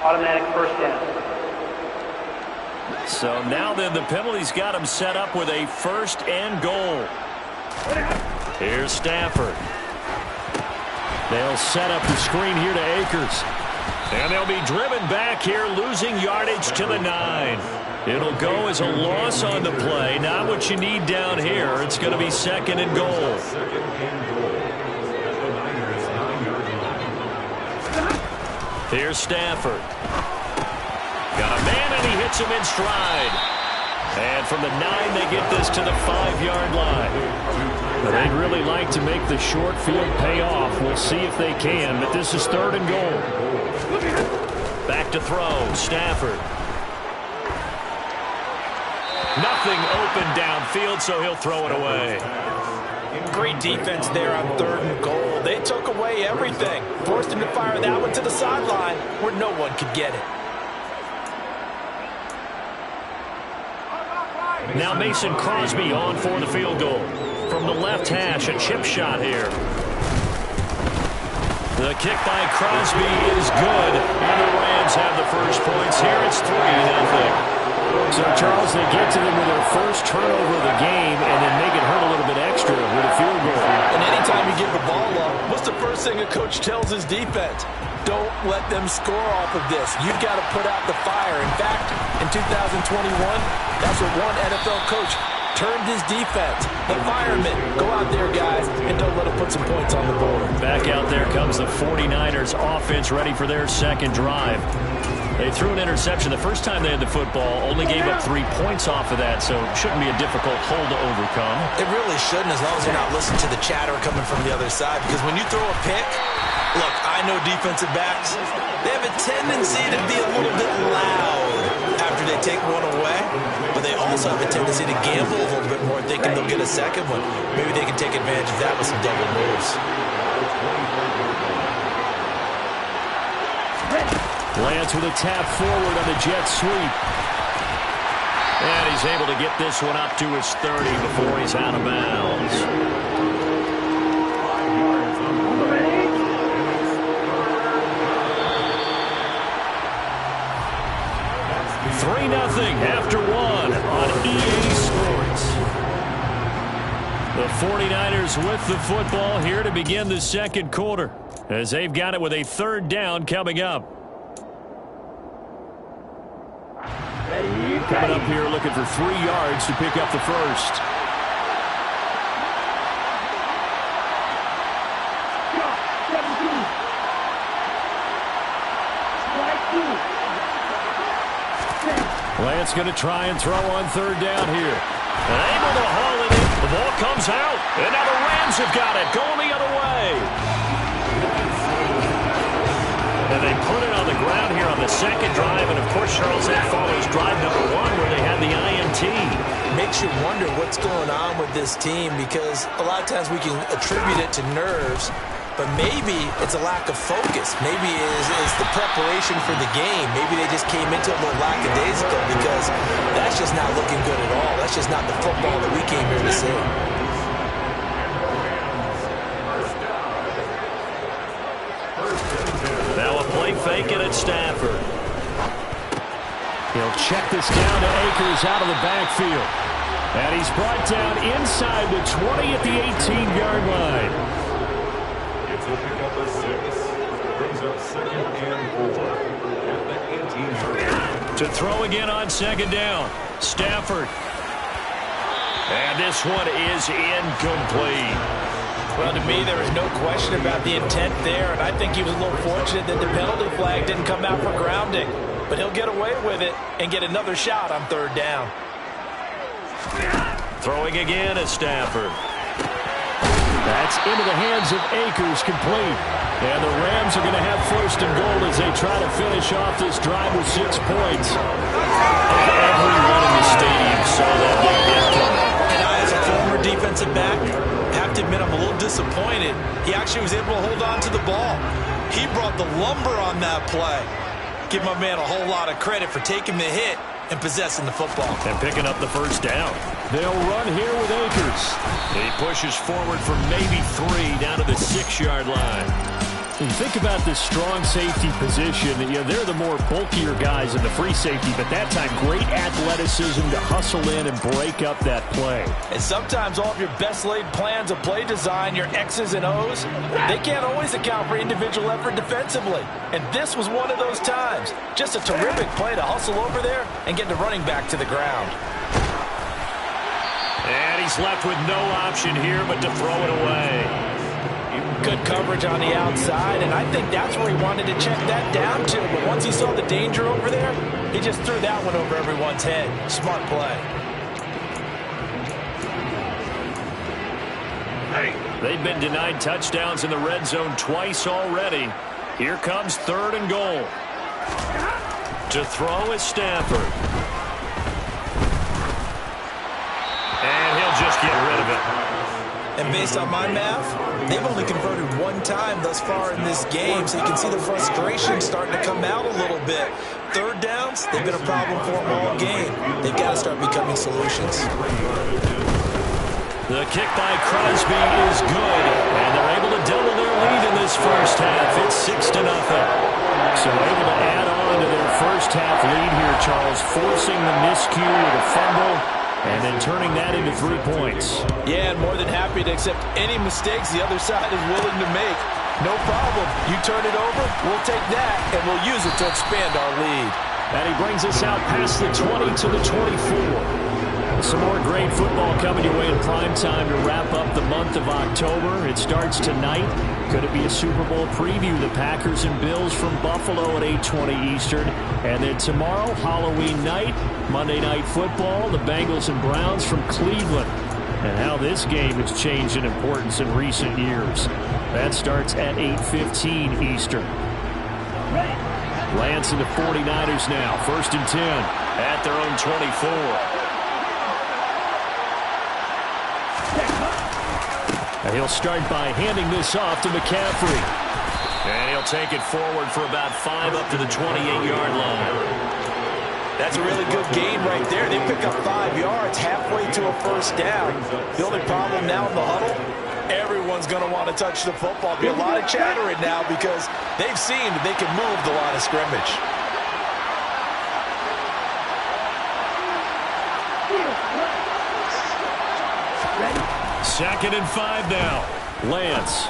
Automatic first down. So now then the penalty's got him set up with a 1st and goal. Here's Stafford. They'll set up the screen here to Akers. And they'll be driven back here, losing yardage to the 9. It'll go as a loss on the play. Not what you need down here. It's going to be 2nd and goal. Here's Stafford. Got a man, and he hits him in stride. And from the 9, they get this to the 5-yard line. But they'd really like to make the short field pay off. We'll see if they can, but this is 3rd and goal. Back to throw, Stafford. Nothing open downfield, so he'll throw it away. Great defense there on 3rd and goal. They took away everything. Forced him to fire that one to the sideline where no one could get it. Now Mason Crosby on for the field goal. From the left hash, a chip shot here. The kick by Crosby is good, and the Rams have the first points here. It's 3-0. So, Charles, they get to them with their first turnover of the game and then make it hurt a little bit extra with a field goal. And anytime you give the ball up, what's the first thing a coach tells his defense? Don't let them score off of this. You've got to put out the fire. In fact, in 2021, that's what one NFL coach turned his defense. The firemen. Go out there, guys, and don't let them put some points on the board. Back out there comes the 49ers offense ready for their 2nd drive. They threw an interception the first time they had the football, only gave up 3 points off of that, so it shouldn't be a difficult hole to overcome. It really shouldn't, as long as you're not listening to the chatter coming from the other side, because when you throw a pick, look, I know defensive backs, they have a tendency to be a little bit loud after they take one away, but they also have a tendency to gamble a little bit more, thinking they'll get a second one. Maybe they can take advantage of that with some double moves. Lance with a tap forward on the jet sweep. And he's able to get this one up to his 30 before he's out of bounds. 3-0 after 1 on EA Sports. The 49ers with the football here to begin the 2nd quarter, as they've got it with a 3rd down coming up. Coming up here looking for 3 yards to pick up the first. Lance going to try and throw on 3rd down here. And able to haul it in. The ball comes out. And now the Rams have got it. Going the other way. And they put it on the ground here on the 2nd drive. And, of course, Charles, that follows drive number 1 where they had the INT. Makes you wonder what's going on with this team, because a lot of times we can attribute it to nerves, but maybe it's a lack of focus. Maybe it's the preparation for the game. Maybe they just came into it a little lackadaisical, because that's just not looking good at all. That's just not the football that we came here to see. Now a play fake it at Stafford. He'll check this down to Akers out of the backfield. And he's brought down inside the 20 at the 18-yard line. It's a pick up of 6. Brings up 2nd and 4 at the 18-yard line. To throw again on 2nd down. Stafford. And this one is incomplete. Well, to me, there was no question about the intent there, and I think he was a little fortunate that the penalty flag didn't come out for grounding. But he'll get away with it and get another shot on 3rd down. Throwing again at Stafford. That's into the hands of Akers, complete. And the Rams are going to have 1st and goal as they try to finish off this drive with 6 points. Everyone in the stadium saw that big hit coming. And as a former defensive back, I have to admit I'm a little disappointed. He actually was able to hold on to the ball. He brought the lumber on that play. Give my man a whole lot of credit for taking the hit and possessing the football. And picking up the 1st down. They'll run here with Akers. He pushes forward for maybe 3 down to the 6-yard line. And think about this strong safety position. You know, they're the more bulkier guys in the free safety, but that time great athleticism to hustle in and break up that play. And sometimes all of your best laid plans of play design, your X's and O's, they can't always account for individual effort defensively. And this was one of those times. Just a terrific play to hustle over there and get the running back to the ground. And he's left with no option here but to throw it away. Good coverage on the outside, and I think that's where he wanted to check that down to. But once he saw the danger over there, he just threw that one over everyone's head. Smart play. They've been denied touchdowns in the red zone twice already. Here comes 3rd and goal. To throw is Stafford. And he'll just get rid of it. And based on my math, they've only converted one time thus far in this game, so you can see the frustration starting to come out a little bit. 3rd downs, they've been a problem for them all game. They've got to start becoming solutions. The kick by Crosby is good, and they're able to double their lead in this first half. It's 6-0. So able to add on to their first half lead here, Charles, forcing the miscue with a fumble, and then turning that into 3 points. Yeah, and more than happy to accept any mistakes the other side is willing to make. No problem. You turn it over, we'll take that, and we'll use it to expand our lead. And he brings us out past the 20 to the 24. Some more great football coming your way in prime time to wrap up the month of October. It starts tonight. Could it be a Super Bowl preview? The Packers and Bills from Buffalo at 8:20 Eastern. And then tomorrow, Halloween night, Monday Night Football, the Bengals and Browns from Cleveland. And how this game has changed in importance in recent years. That starts at 8:15 Eastern. Lance and the 49ers now. 1st and 10 at their own 24. And he'll start by handing this off to McCaffrey. And he'll take it forward for about 5 up to the 28-yard line. That's a really good gain right there. They pick up 5 yards halfway to a 1st down. The only problem now in the huddle, everyone's going to want to touch the football. Be a lot of chattering now because they've seen that they can move the line of scrimmage. Second and 5 now. Lance.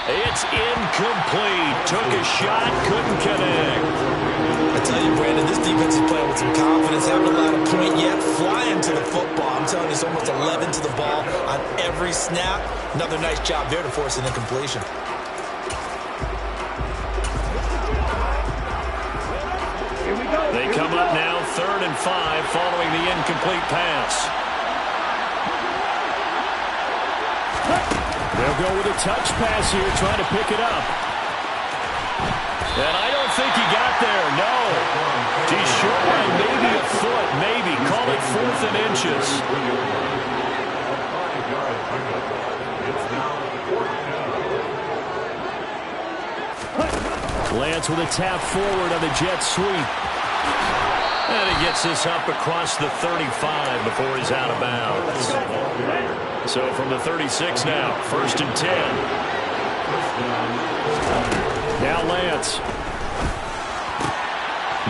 It's incomplete. Took a shot, couldn't connect. I tell you, Brandon, this defense is playing with some confidence. Haven't allowed a point yet. Flying to the football. I'm telling you, it's almost 11 to the ball on every snap. Another nice job there to force an incompletion. They come up now 3rd and 5 following the incomplete pass. They'll go with a touch pass here, trying to pick it up. And I don't think he got there, no. He's short by maybe a foot, maybe. Call it 4th and inches. Lance with a tap forward on the jet sweep. And he gets this up across the 35 before he's out of bounds. So from the 36 now, 1st and 10. Now Lance.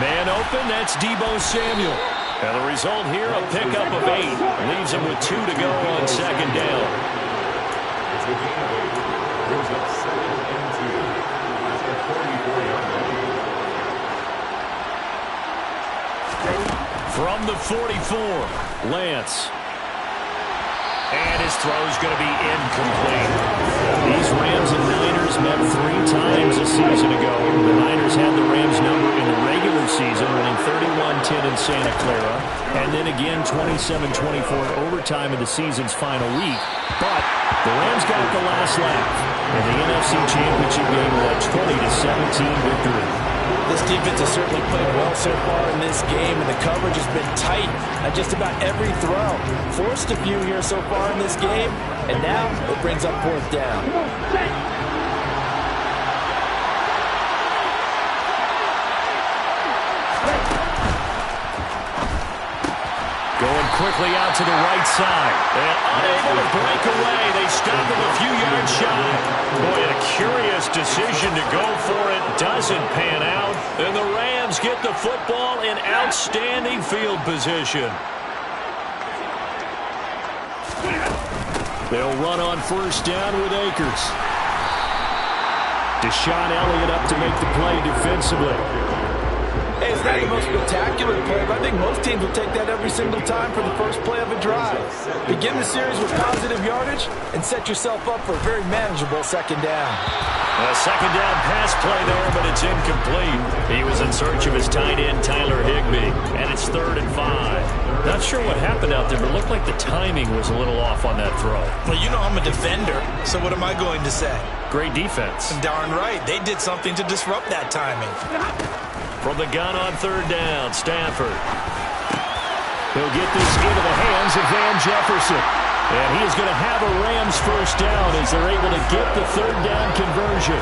Man open, that's Deebo Samuel. And the result here, a pickup of 8. Leaves him with 2 to go on 2nd down. From the 44, Lance. And his throw's going to be incomplete. These Rams and Niners met 3 times a season ago. The Niners had the Rams number in the regular season, winning 31-10 in Santa Clara, and then again 27-24 in overtime in the season's final week. But the Rams got the last laugh in the NFC Championship game with a 20-17 victory. This defense has certainly played well so far in this game, and the coverage has been tight at just about every throw. Forced a few here so far in this game, and now it brings up 4th down. Going quickly out to the right side. And unable to break away. They stop him a few yards shy. Boy, a curious decision to go for it. Doesn't pan out. And the Rams get the football in outstanding field position. They'll run on first down with Akers. Deshaun Elliott up to make the play defensively. Hey, it's not the most spectacular play, but I think most teams will take that every single time for the first play of a drive. Begin the series with positive yardage and set yourself up for a very manageable second down. A second down pass play there, but it's incomplete. He was in search of his tight end, Tyler Higbee, and it's 3rd and 5. Not sure what happened out there, but it looked like the timing was a little off on that throw. Well, you know I'm a defender, so what am I going to say? Great defense. Darn right. They did something to disrupt that timing. From the gun on 3rd down, Stafford. He'll get this into the hands of Van Jefferson. And he is going to have a Rams first down as they're able to get the 3rd down conversion.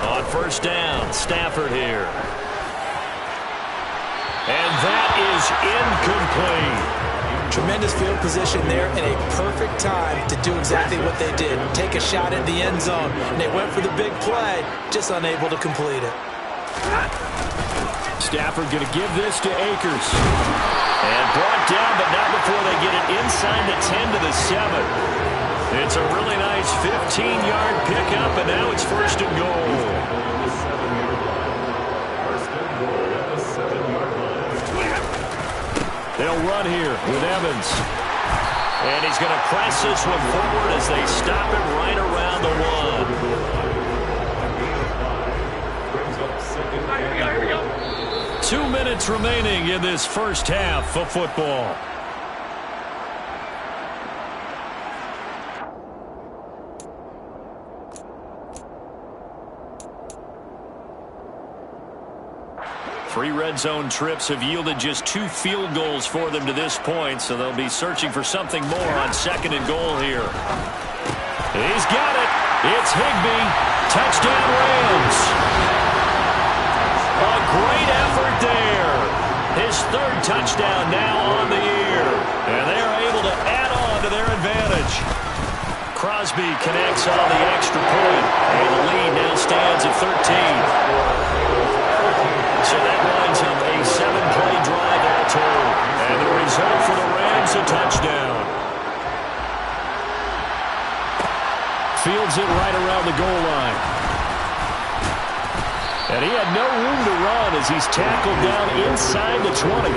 On first down, Stafford here. And that is incomplete. Tremendous field position there and a perfect time to do exactly what they did. Take a shot at the end zone. And they went for the big play, just unable to complete it. Stafford going to give this to Akers. And brought down, but not before they get it inside the 10 to the 7. It's a really nice 15-yard pickup, and now it's 1st and goal. They'll run here with Evans. And he's going to press this one forward as they stop it right around the 1. 2 minutes remaining in this first half of football. Three red zone trips have yielded just 2 field goals for them to this point, so they'll be searching for something more on 2nd and goal here. He's got it. It's Higbee. Touchdown Rams. A great effort there. His 3rd touchdown now on the year. And they're able to add on to their advantage. Crosby connects on the extra point. And the lead now stands at 13. So that winds up a 7-play drive all told. And the result for the Rams, a touchdown. Fields it right around the goal line. And he had no room to run as he's tackled down inside the 20.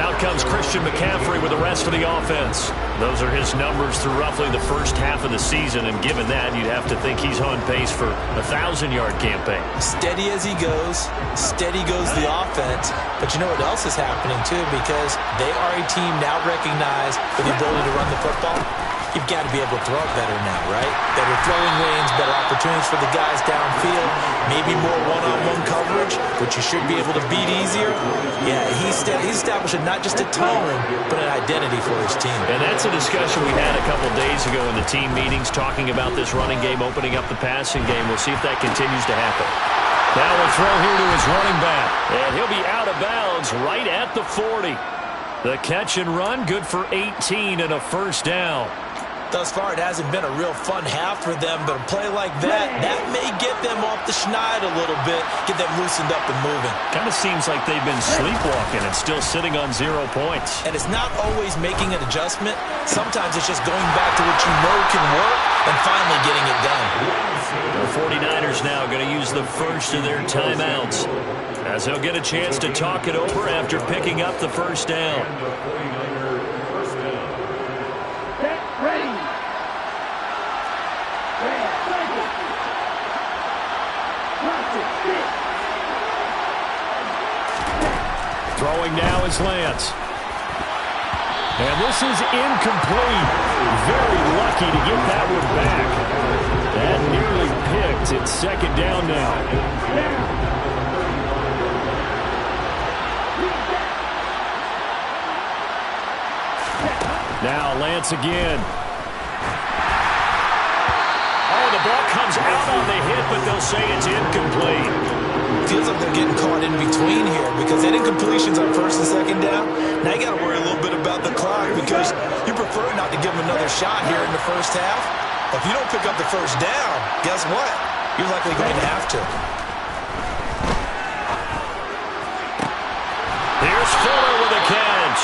Out comes Christian McCaffrey with the rest of the offense. Those are his numbers through roughly the first half of the season, and given that, you'd have to think he's on pace for a 1,000-yard campaign. Steady as he goes, steady goes the offense. But you know what else is happening, too? Because they are a team now recognized for the ability to run the football. You've got to be able to throw it better now, right? Better throwing lanes, better opportunities for the guys downfield, maybe more one-on-one coverage, which you should be able to beat easier. Yeah, he's establishing not just a tone, but an identity for his team. And that's a discussion we had a couple days ago in the team meetings, talking about this running game, opening up the passing game. We'll see if that continues to happen. Now we'll throw here to his running back. And he'll be out of bounds right at the 40. The catch and run, good for 18 and a first down. Thus far, it hasn't been a real fun half for them, but a play like that may get them off the schneid a little bit, get them loosened up and moving. Kind of seems like they've been sleepwalking and still sitting on 0 points. And it's not always making an adjustment. Sometimes it's just going back to what you know can work and finally getting it done. The 49ers now going to use the first of their timeouts, as they'll get a chance to talk it over after picking up the first down. Throwing now is Lance. And this is incomplete. Very lucky to get that one back. That nearly picked. It's 2nd down now. Now Lance again. Oh, the ball comes out on the hit, but they'll say it's incomplete. Feels like they're getting caught in between here because they didn't completions on first and second down. Now you got to worry a little bit about the clock because you prefer not to give them another shot here in the first half. If you don't pick up the first down, guess what? You're likely going to have to. Here's Fuller with a catch.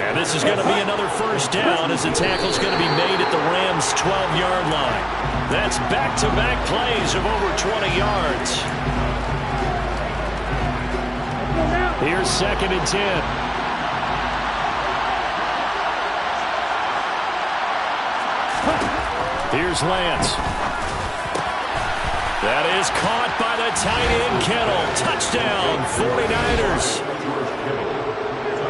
And this is going to be another first down as the tackle's going to be made at the Rams' 12-yard line. That's back-to-back plays of over 20 yards. Here's 2nd and 10. Here's Lance. That is caught by the tight end, Kittle. Touchdown, 49ers.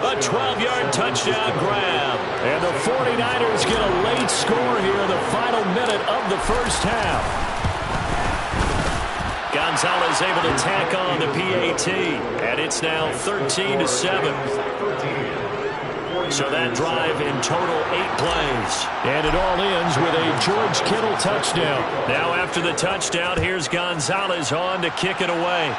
A 12-yard touchdown grab. And the 49ers get a late score here in the final minute of the first half. Gonzalez able to tack on the PAT. And it's now 13-7. So that drive in total 8 plays. And it all ends with a George Kittle touchdown. Now after the touchdown, here's Gonzalez on to kick it away.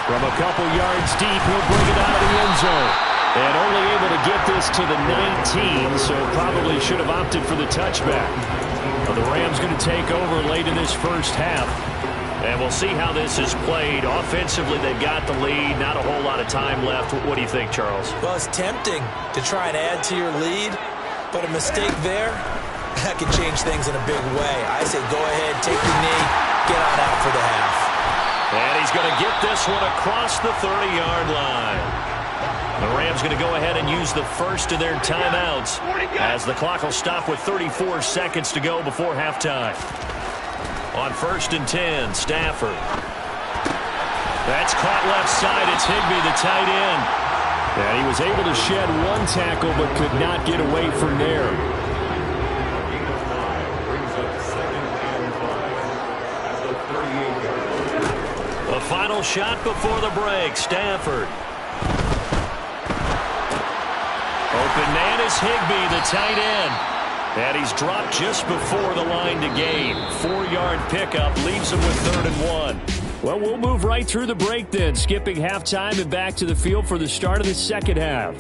From a couple yards deep, he'll bring it out of the end zone. And only able to get this to the 19, so probably should have opted for the touchback. Well, the Rams going to take over late in this first half. And we'll see how this is played. Offensively, they've got the lead. Not a whole lot of time left. What do you think, Charles? Well, it's tempting to try and add to your lead, but a mistake there, that can change things in a big way. I say go ahead, take the knee, get on out for the half. And he's going to get this one across the 30-yard line. The Rams going to go ahead and use the first of their timeouts as the clock will stop with 34 seconds to go before halftime. On 1st and 10, Stafford. That's caught left side. It's Higbee, the tight end. And he was able to shed one tackle but could not get away from there. The final shot before the break, Stafford. Open man is Higbee, the tight end. And he's dropped just before the line to gain. 4-yard pickup leaves him with 3rd and 1. Well, we'll move right through the break then, skipping halftime and back to the field for the start of the second half.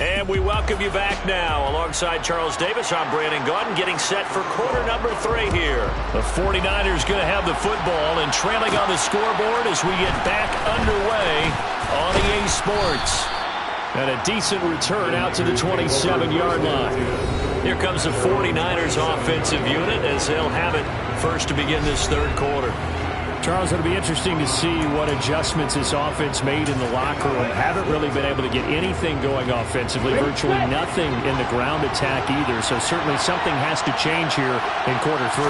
And we welcome you back now. Alongside Charles Davis, I'm Brandon Gaudin, getting set for quarter number 3 here. The 49ers going to have the football and trailing on the scoreboard as we get back underway on EA Sports. And a decent return out to the 27-yard line. Here comes the 49ers offensive unit as they'll have it first to begin this third quarter. Charles, it'll be interesting to see what adjustments this offense made in the locker room. Haven't really been able to get anything going offensively. Virtually nothing in the ground attack either. So certainly something has to change here in quarter 3.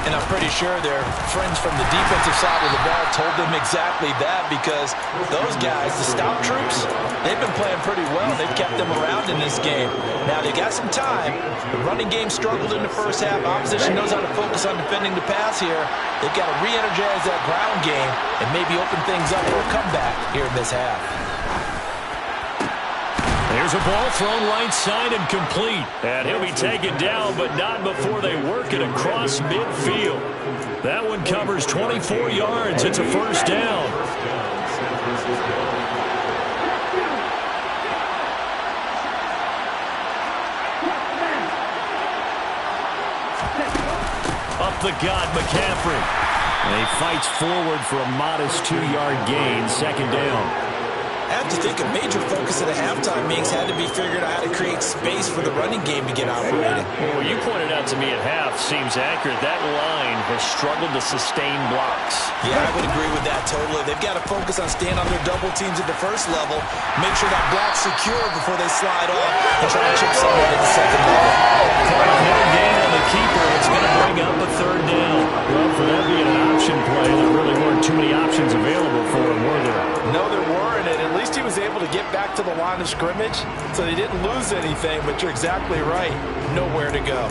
And I'm pretty sure their friends from the defensive side of the ball told them exactly that because those guys, the stop troops, they've been playing pretty well. They've kept them around in this game. Now they got some time. The running game struggled in the first half. Opposition knows how to focus on defending the pass here. They've got to re-energize that ground game and maybe open things up for a comeback here in this half. There's a ball thrown right side and complete. And he'll be taken down, but not before they work it across midfield. That one covers 24 yards. It's a first down. Up the gut, McCaffrey. And he fights forward for a modest 2-yard gain, second down. I have to think a major focus of the halftime meetings had to be figuring out how to create space for the running game to get operated. Well, you pointed out to me at half seems accurate. That line has struggled to sustain blocks. Yeah, I would agree with that totally. They've got to focus on staying on their double teams at the first level, make sure that block's secure before they slide off, and try to chip somebody at the second level. No gain on the keeper. It's going to bring up a third down. Well, for that being an option play, there really weren't too many options available for him, were there? No, there weren't, and at least he was able to get back to the line of scrimmage, so they didn't lose anything, but you're exactly right. Nowhere to go.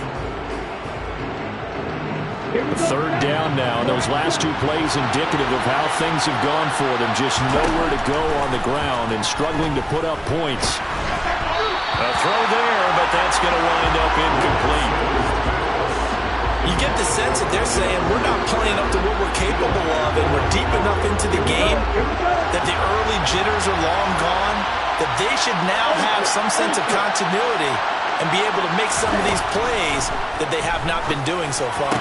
Third down now. Those last two plays indicative of how things have gone for them. Just nowhere to go on the ground and struggling to put up points. A throw there, but that's going to wind up incomplete. You get the sense that they're saying we're not playing up to what we're capable of, and we're deep enough into the game that the early jitters are long gone, that they should now have some sense of continuity and be able to make some of these plays that they have not been doing so far.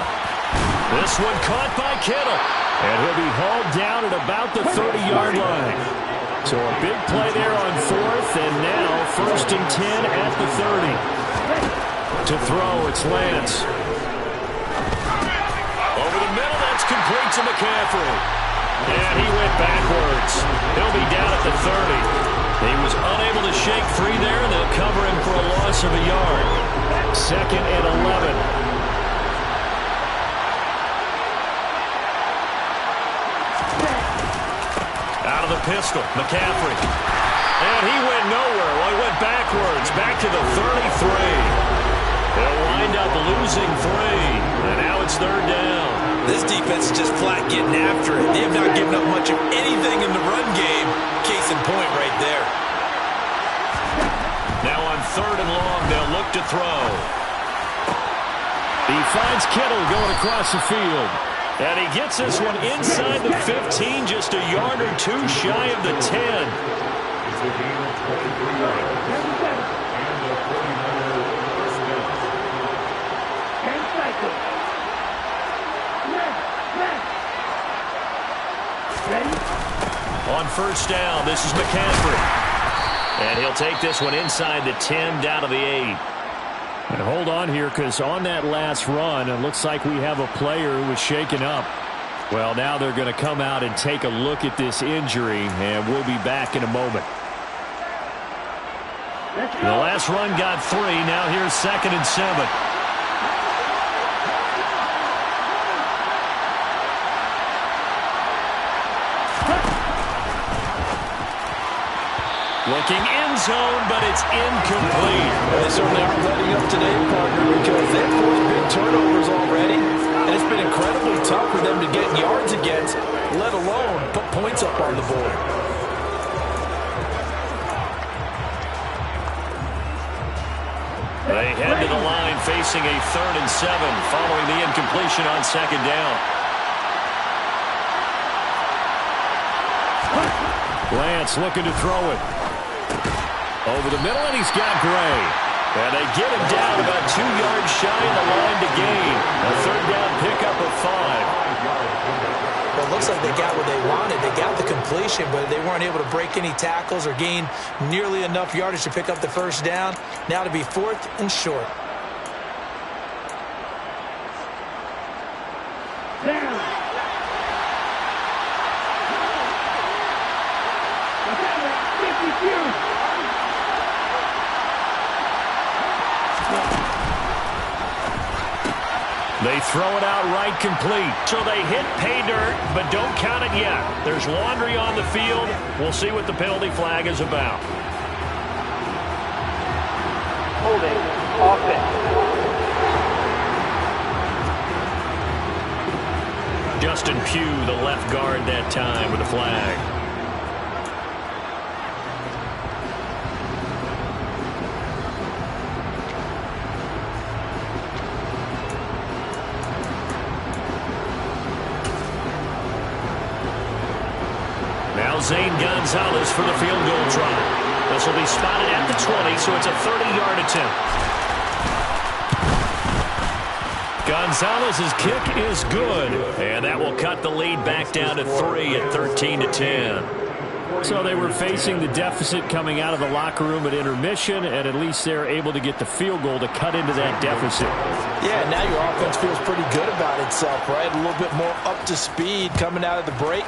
This one caught by Kittle. And he'll be hauled down at about the 30-yard line. So a big play there on fourth, and now 1st and 10 at the 30. To throw, it's Lance. Over the middle, that's complete to McCaffrey. And he went backwards. He'll be down at the 30. He was unable to shake free there, and they'll cover him for a loss of a yard. 2nd and 11. Out of the pistol, McCaffrey. And he went nowhere. Well, he went backwards, back to the 33. They'll wind up losing 3. And now it's 3rd down. This defense is just flat getting after it. They have not given up much of anything in the run game. Case in point right there. Now on 3rd and long, they'll look to throw. He finds Kittle going across the field. And he gets this one inside the 15, just a yard or two shy of the 10. It's a gain of 23 yards. And a 49er first down. On 1st down, this is McCaffrey. And he'll take this one inside the 10, down to the 8. And hold on here, because on that last run, it looks like we have a player who was shaken up. Well, now they're going to come out and take a look at this injury, and we'll be back in a moment. The last run got 3. Now here's 2nd and 7. Looking end zone, but it's incomplete. They certainly aren't letting up today, partner, because they've forced big turnovers already, and it's been incredibly tough for them to get yards against, let alone put points up on the board. They head to the line facing a 3rd and 7 following the incompletion on 2nd down. Lance looking to throw it. Over the middle, and he's got Gray. And they get him down about 2 yards shy of the line to gain. A 3rd down pickup of 5. Well, it looks like they got what they wanted. They got the completion, but they weren't able to break any tackles or gain nearly enough yardage to pick up the 1st down. Now to be 4th and short. They throw it out right complete. So they hit pay dirt, but don't count it yet. There's laundry on the field. We'll see what the penalty flag is about. Holding. Offense. Justin Pugh, the left guard that time with the flag. Zane Gonzalez for the field goal try. This will be spotted at the 20, so it's a 30-yard attempt. Gonzalez's kick is good, and that will cut the lead back down to 3 at 13-10. So they were facing the deficit coming out of the locker room at intermission, and at least they're able to get the field goal to cut into that deficit. Yeah, now your offense feels pretty good about itself, right? A little bit more up to speed coming out of the break.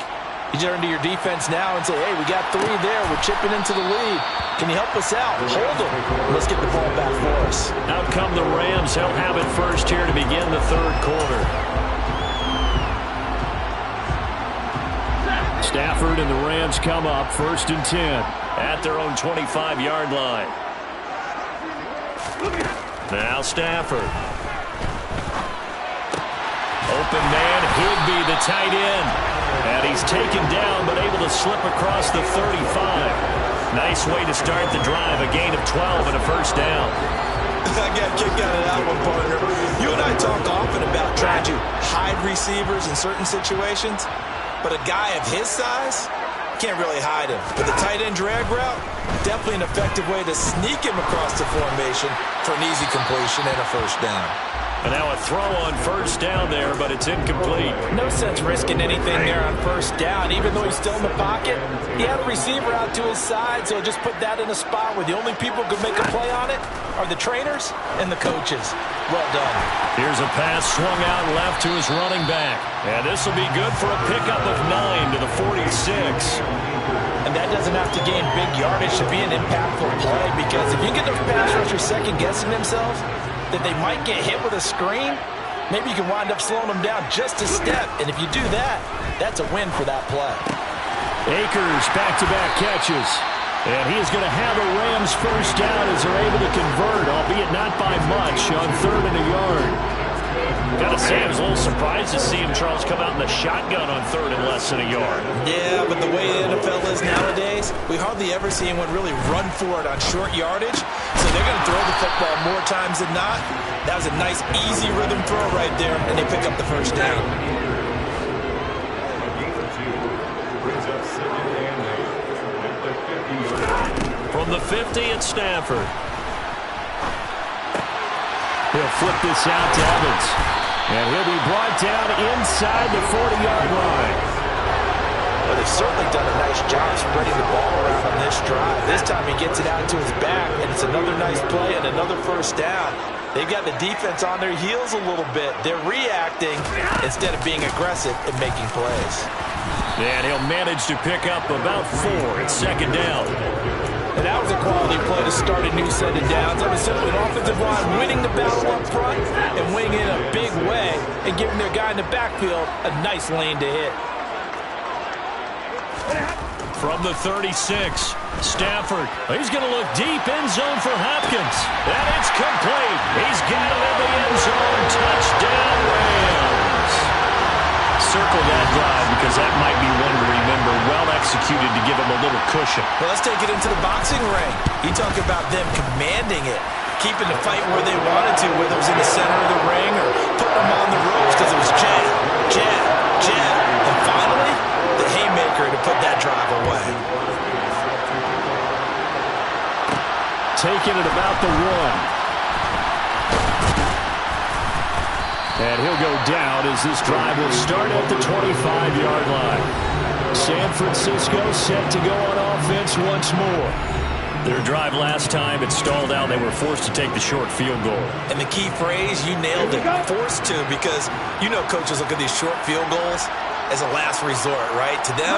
You turn to your defense now and say, hey, we got 3 there. We're chipping into the lead. Can you help us out? Hold them. Let's get the ball back for us. Out come the Rams. They'll have it first here to begin the 3rd quarter. Stafford and the Rams come up 1st and 10. At their own 25-yard line. Now Stafford. Open man, Higbee, the tight end. And he's taken down, but able to slip across the 35. Nice way to start the drive, a gain of 12 and a first down. I got kicked out of that one, partner. You and I talk often about trying to hide receivers in certain situations, but a guy of his size can't really hide him. But the tight end drag route, definitely an effective way to sneak him across the formation for an easy completion and a first down. And now a throw on first down there, but it's incomplete. No sense risking anything there on first down. Even though he's still in the pocket, he had a receiver out to his side, so just put that in a spot where the only people who could make a play on it are the trainers and the coaches. Well done. Here's a pass swung out left to his running back. And this will be good for a pickup of 9 to the 46. And that doesn't have to gain big yardage to be an impactful play, because if you get those pass rushers second-guessing themselves that they might get hit with a screen, maybe you can wind up slowing them down just a step. And if you do that, that's a win for that play. Akers back-to-back catches. And he is going to have a Rams first down as they're able to convert, albeit not by much, on 3rd and a yard. Gotta say, I was a little surprised to see him, Charles, come out in the shotgun on 3rd and less than a yard. Yeah, but the way the NFL is nowadays, we hardly ever see anyone really run for it on short yardage. So they're going to throw the football more times than not. That was a nice, easy rhythm throw right there, and they pick up the first down. Brings up 2nd and 8 at the 50-yard. From the 50 at Stafford. He'll flip this out to Evans. And he'll be brought down inside the 40-yard line. Well, they've certainly done a nice job spreading the ball around on this drive. This time he gets it out to his back, and it's another nice play and another first down. They've got the defense on their heels a little bit. They're reacting instead of being aggressive and making plays. And he'll manage to pick up about 4 at 2nd down. And that was a quality play to start a new set of downs. That was simply an offensive line winning the battle up front and winning in a big way and giving their guy in the backfield a nice lane to hit. From the 36, Stafford. He's going to look deep, end zone for Hopkins. And it's complete. He's got it in the end zone. Touchdown, Rams. Circle that drive because that might be one to remember. Well executed to give him a little cushion. Well, let's take it into the boxing ring. You talk about them commanding it, keeping the fight where they wanted to, whether it was in the center of the ring or putting them on the ropes because it was jab, jab, jab. And finally, the haymaker to put that drive away. Taking it about the 1. And he'll go down as this drive will start at the 25-yard line. San Francisco set to go on offense once more. Their drive last time, it stalled out. They were forced to take the short field goal. And the key phrase, you nailed it, forced to, because you know coaches look at these short field goals as a last resort, right? To them,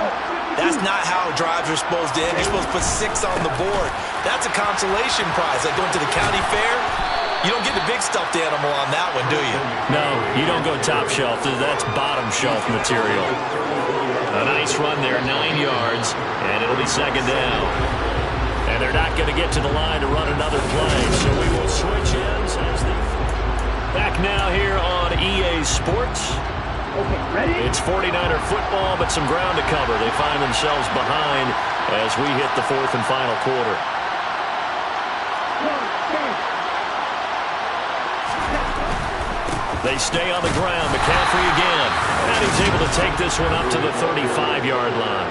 that's not how drives are supposed to end. You're supposed to put 6 on the board. That's a consolation prize. Like going to the county fair, you don't get the big stuffed animal on that one, do you? No, you don't go top shelf. That's bottom shelf material. A nice run there, 9 yards, and it'll be 2nd down. And they're not going to get to the line to run another play, so we will switch ends. Back now here on EA Sports. Okay, ready? It's 49er football, but some ground to cover. They find themselves behind as we hit the 4th and final quarter. They stay on the ground. McCaffrey again. And he's able to take this one up to the 35-yard line.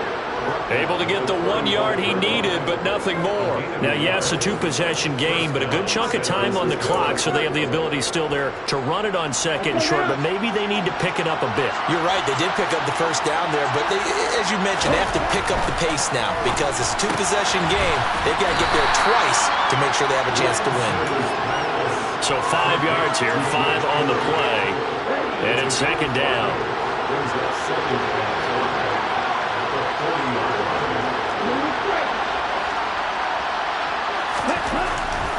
Able to get the 1 yard he needed, but nothing more. Now, yes, a 2-possession game, but a good chunk of time on the clock, so they have the ability still there to run it on 2nd and short, but maybe they need to pick it up a bit. You're right. They did pick up the first down there, but they, as you mentioned, they have to pick up the pace now because it's a 2-possession game. They've got to get there twice to make sure they have a chance to win. So 5 yards here, 5 on the play, and it's 2nd down.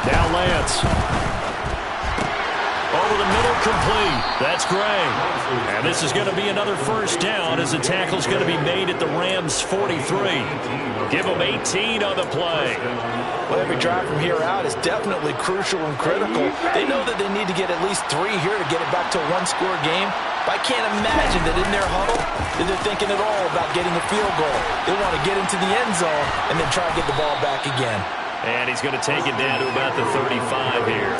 Now Lance. over the middle, complete. That's Gray. And this is going to be another first down as the tackle's going to be made at the Rams' 43. Give them 18 on the play. Well, every drive from here out is definitely crucial and critical. They know that they need to get at least 3 here to get it back to a one-score game. But I can't imagine that in their huddle that they're thinking at all about getting a field goal. They want to get into the end zone and then try to get the ball back again. And he's going to take it down to about the 35 here.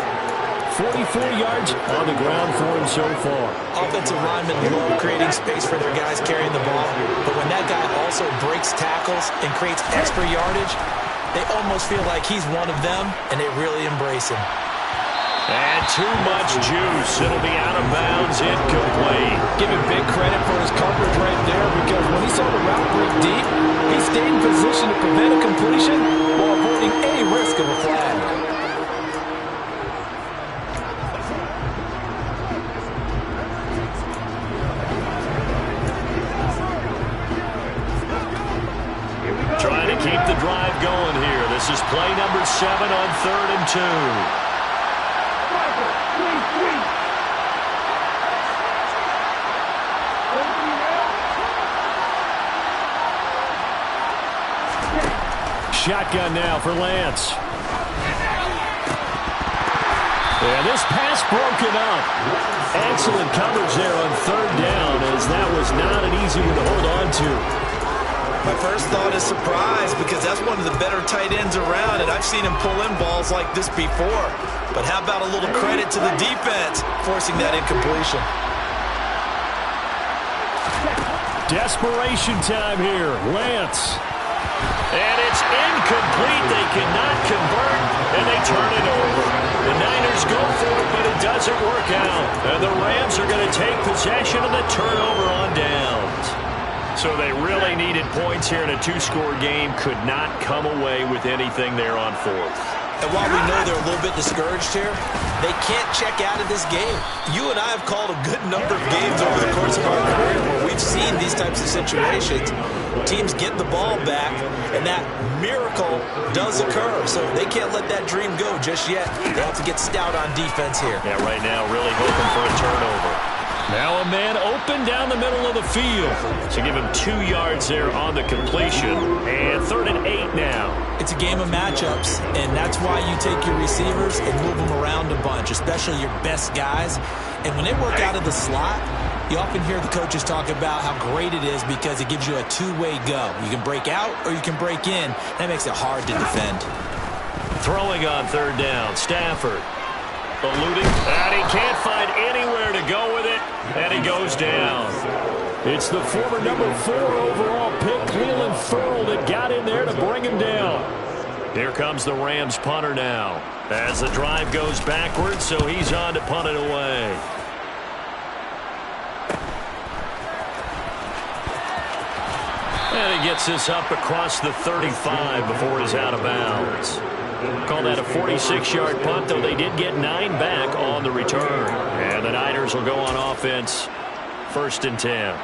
44 yards on the ground for him so far. Offensive linemen love creating space for their guys carrying the ball. But when that guy also breaks tackles and creates extra yardage, they almost feel like he's one of them, and they really embrace him. And too much juice. It'll be out of bounds, incomplete. Give him big credit for his coverage right there, because when he saw the route break deep, he stayed in position to prevent a completion while avoiding any risk of a flag. Trying to keep the drive going here. This is play number 7 on 3rd and 2. Shotgun now for Lance. And this pass broken up. Excellent coverage there on 3rd down, as that was not an easy one to hold on to. My first thought is surprise, because that's one of the better tight ends around, and I've seen him pull in balls like this before. But how about a little credit to the defense forcing that incompletion? Desperation time here. Lance. And it's incomplete. They cannot convert, and they turn it over. The Niners go for it, but it doesn't work out. And the Rams are going to take possession of the turnover on downs. So they really needed points here in a 2-score game. Could not come away with anything there on 4th. And while we know they're a little bit discouraged here, they can't check out of this game. You and I have called a good number of games over the course of our career where we've seen these types of situations. Teams get the ball back, and that miracle does occur. So they can't let that dream go just yet. They have to get stout on defense here. Yeah, right now really hoping for a turnover. Now a man open down the middle of the field. So give him 2 yards there on the completion. And 3rd and 8 now. It's a game of matchups, and that's why you take your receivers and move them around a bunch, especially your best guys. And when they work out of the slot, you often hear the coaches talk about how great it is because it gives you a two-way go. You can break out or you can break in. That makes it hard to defend. Throwing on 3rd down, Stafford. Eluding, and he can't find anywhere to go with it, and he goes down. It's the former number 4 overall pick, Cleveland Ferrell, that got in there to bring him down. Here comes the Rams punter now, as the drive goes backwards, so he's on to punt it away. And he gets this up across the 35 before he's out of bounds. Call that a 46-yard punt, though they did get 9 back on the return. And the Niners will go on offense, 1st and 10.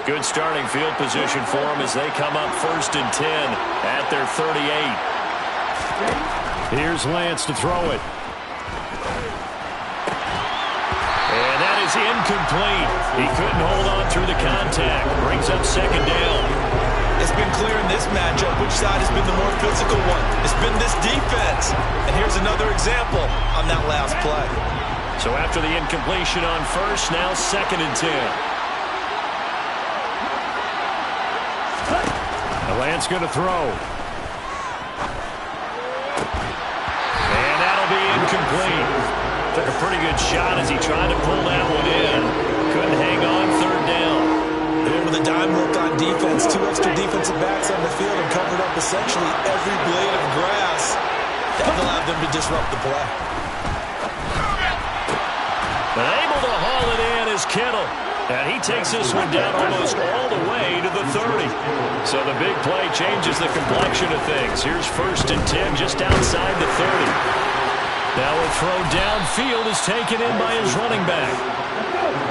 Good starting field position for them as they come up 1st and 10 at their 38. Here's Lance to throw it. And that is incomplete. He couldn't hold on through the contact. Brings up 2nd down. It's been clear in this matchup which side has been the more physical one. It's been this defense. And here's another example on that last play. So after the incompletion on 1st, now 2nd and 10. Lance going to throw. And that'll be incomplete. Took a pretty good shot as he tried to pull that one in. Couldn't hang on 3rd down. There with a dime look on defense. 2 extra defensive backs on the field and covered up essentially every blade of grass. That allowed them to disrupt the play. But able to haul it in is Kittle. And he takes this one down almost all the way to the 30. So the big play changes the complexion of things. Here's 1st and 10 just outside the 30. Now a throw downfield is taken in by his running back.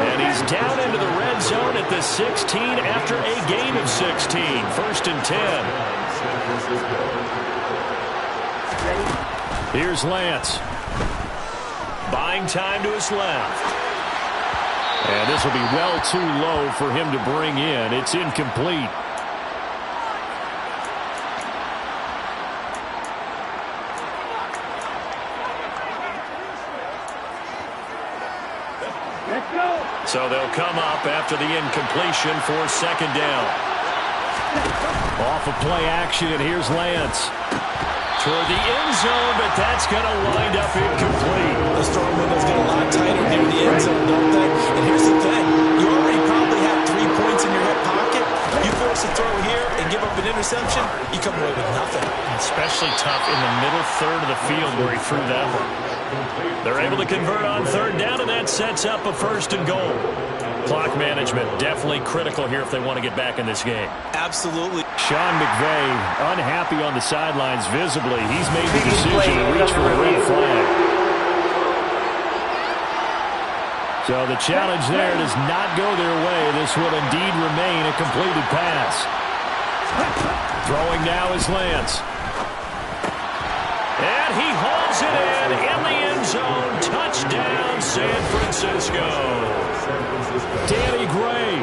And he's down into the red end zone at the 16 after a gain of 16. 1st and 10. Here's Lance. Buying time to his left. And this will be well too low for him to bring in. It's incomplete. So they'll come up after the incompletion for 2nd down. Off of play action, here's Lance. Toward the end zone, but that's going to wind up incomplete. The storm window's get a lot tighter near the end zone, don't they? And here's the thing. You already probably have 3 points in your hip pocket. You force a throw here and give up an interception, you come away with nothing. Especially tough in the middle third of the field where he threw that one. They're able to convert on 3rd down, and that sets up a 1st and goal. Clock management definitely critical here if they want to get back in this game. Absolutely. Sean McVay unhappy on the sidelines visibly. He's made the decision to reach for a red flag. So the challenge there does not go their way. This will indeed remain a completed pass. Throwing now is Lance. And he hauls it in the end zone. Touchdown, San Francisco. Danny Gray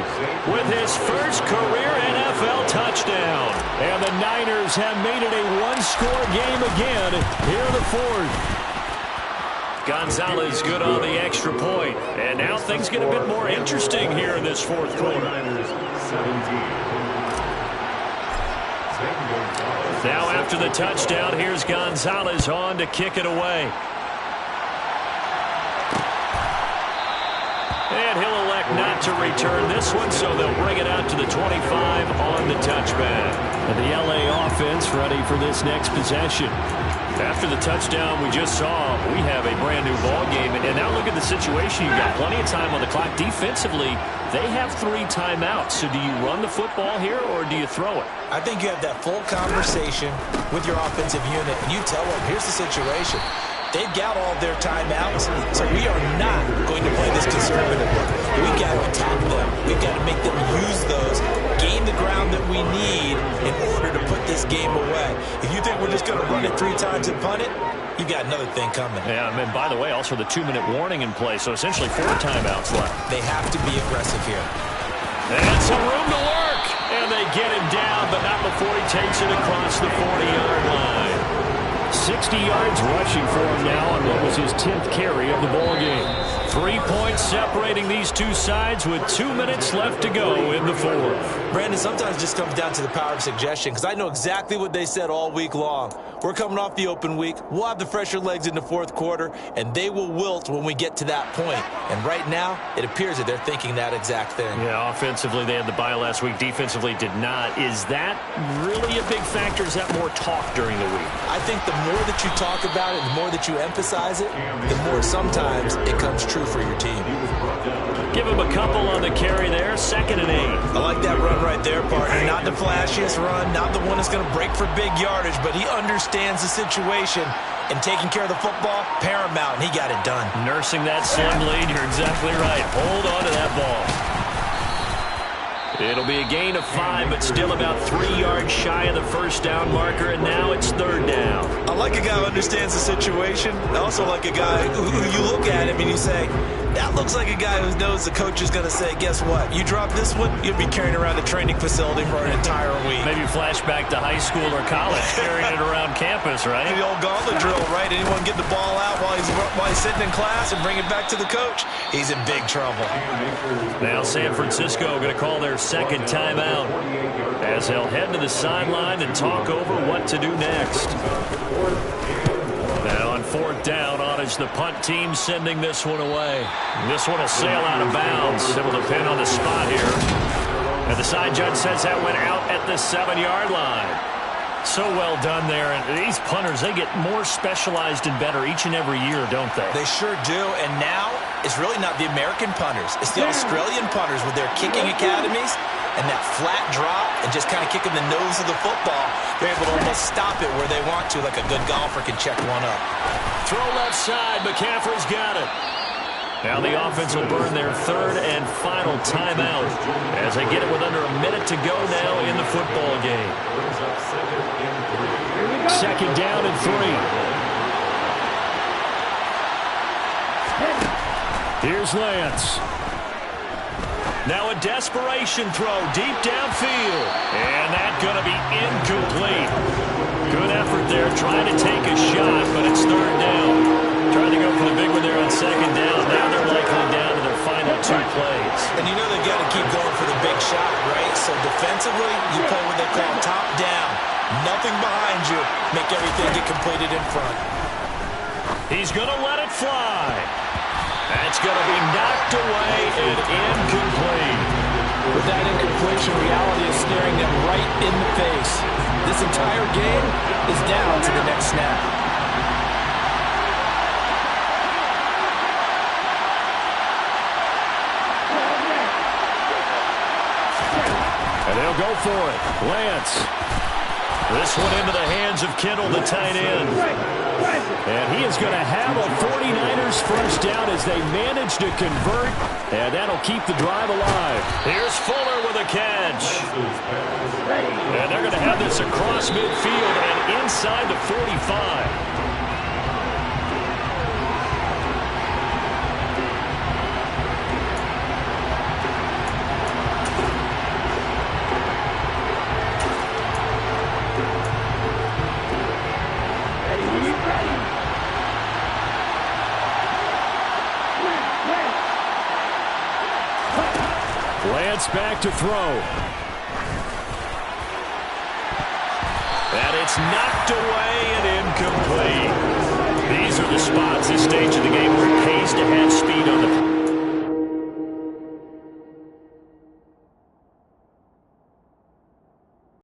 with his first career NFL touchdown. And the Niners have made it a one-score game again here in the 4th. Gonzalez good on the extra point. And now things get a bit more interesting here in this 4th quarter. Now after the touchdown, here's Gonzalez on to kick it away. And he'll elect not to return this one, so they'll bring it out to the 25 on the touchback. And the LA offense ready for this next possession. After the touchdown we just saw, we have a brand new ball game. And now look at the situation. You've got plenty of time on the clock. Defensively, they have 3 timeouts. So do you run the football here or do you throw it? I think you have that full conversation with your offensive unit, and you tell them, here's the situation. They've got all their timeouts, so we are not going to play this conservatively. We've got to attack them. We've got to make them use those, gain the ground that we need in order to put this game away. If you think we're just going to run it 3 times and punt it, you got another thing coming. Yeah, and by the way, also the 2-minute warning in play, so essentially 4 timeouts left. They have to be aggressive here. And some room to work. And they get him down, but not before he takes it across the 40-yard line. 60 yards rushing for him now on what was his 10th carry of the ball game. 3 points separating these two sides with 2 minutes left to go in the 4th. Brandon, sometimes it just comes down to the power of suggestion, because I know exactly what they said all week long. We're coming off the open week. We'll have the fresher legs in the 4th quarter, and they will wilt when we get to that point. And right now, it appears that they're thinking that exact thing. Yeah, offensively, they had the bye last week. Defensively, did not. Is that really a big factor? Is that more talk during the week? I think the more that you talk about it, the more that you emphasize it, the more sometimes it comes true for your team. Give him a couple on the carry there. 2nd and 8. I like that run right there, partner. Not the flashiest run, not the one that's going to break for big yardage, but he understands the situation, and taking care of the football, paramount, and he got it done. Nursing that slim lead, you're exactly right. Hold on to that ball. It'll be a gain of 5, but still about 3 yards shy of the 1st down marker, and now it's 3rd down. I like a guy who understands the situation. I also like a guy who you look at him and you say, that looks like a guy who knows the coach is going to say, guess what? You drop this one, you'll be carrying around the training facility for an entire week. Maybe flashback to high school or college, carrying it around campus, right? The old gauntlet drill, right? Anyone get the ball out while he's sitting in class and bring it back to the coach? He's in big trouble. Now San Francisco going to call their 2nd timeout as they'll head to the sideline and talk over what to do next. Now on 4th down, on is the punt team sending this one away. This one will sail out of bounds. It will depend on the spot here. And the side judge says that went out at the 7-yard line. So well done there. And these punters, they get more specialized and better each and every year, don't they? They sure do. And now it's really not the American punters. It's the Australian punters with their kicking academies and that flat drop and just kind of kicking the nose of the football. They're able to almost stop it where they want to, like a good golfer can check one up. Throw left side. McCaffrey's got it. Now the offense will burn their third and final timeout as they get it with under a minute to go now in the football game. Second down and 3. Here's Lance. Now a desperation throw deep downfield. And that's going to be incomplete. Good effort there trying to take a shot, but it's third down. Trying to go for the big one there on second down. Now they're likely down to their final 2 plays. And you know they got to keep going for the big shot, right? So defensively, you play what they call top down. Nothing behind you. Make everything get completed in front. He's going to let it fly. That's going to be knocked away and incomplete. With that incompletion, reality is staring them right in the face. This entire game is down to the next snap. And they'll go for it. Lance. This one into the hands of Kittle, the tight end. And he is going to have a 49ers first down as they manage to convert. And that'll keep the drive alive. Here's Fuller with a catch. And they're going to have this across midfield and inside the 45. Lance back to throw. And it's knocked away and incomplete. These are the spots this stage